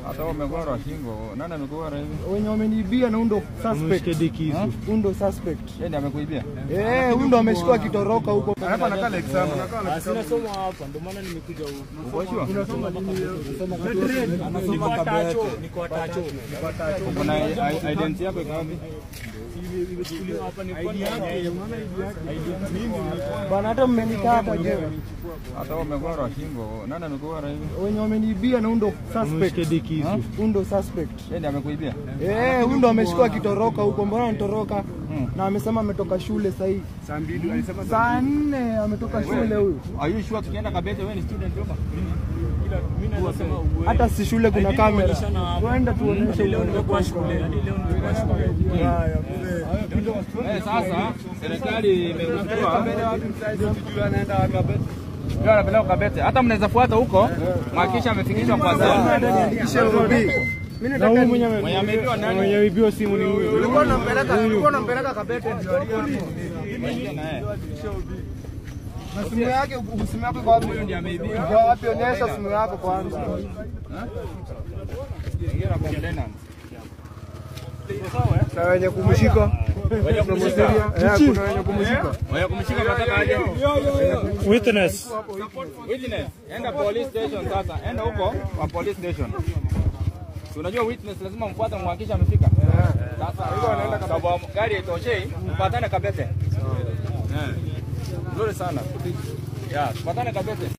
Hata wamegora shingo. Nani amegora hivi? Wenye wameniibia na undo suspect. Undo suspect. Yeye ndiye amekuibia? Undo ameshikwa kitoroka huko. Hapa anakaa exam. Sina somo hapa ndio maana nimekuja huko. Unajua? Unasoma niko atacho. Kuna identity yako iko wapi? Bana hata mmenikata je? Hata wamegora shingo. Nani amegora hivi? Wenye wameniibia na undo suspect. Undo suspect. Yeye ndiye amekuibia? Undo ameshikwa kitoroka huko. Mbona anatoroka? Na amesema ametoka shule sasa hivi. Saa 2 alisema saa 4 ametoka shule huyu. Are you sure tukienda Kabete wewe ni student hapa? Mimi nasema hata si shule kuna kamera. Twende tuoneshe leo nimekuwa shule. Hadi leo nimekuwa shule. Sasa serikali imeruhusiwa Kabete wapi msaidizi anaenda Kabete. Ndio anapeleka Kabete. Hata mnaweza fuata huko. Hakikisha amefikishwa kwa saa. Mimi nataka mwenye ameibiwa nani? Mwenye ameibiwa simu ni huyo. Ulikuwa unampeleka Kabete ndio alipo. Na simu yake kwa wapi? Huyo ndiye ameibiwa. Kwa wapi? Onyesha simu yako kwanza. Ingia complainant. Sasa wenye kumshika. Wenye kumshika. Kuna wenye kumshika. Wenye kumshika nataka aje. Witness. Enda police station sasa. Enda huko kwa police station. Unajua witness lazima mfuate mhakikisha amefika. Sasa hiyo anaenda sababu gari itoshei, mpatane Kabete. Nzuri sana. Tupatane Kabete.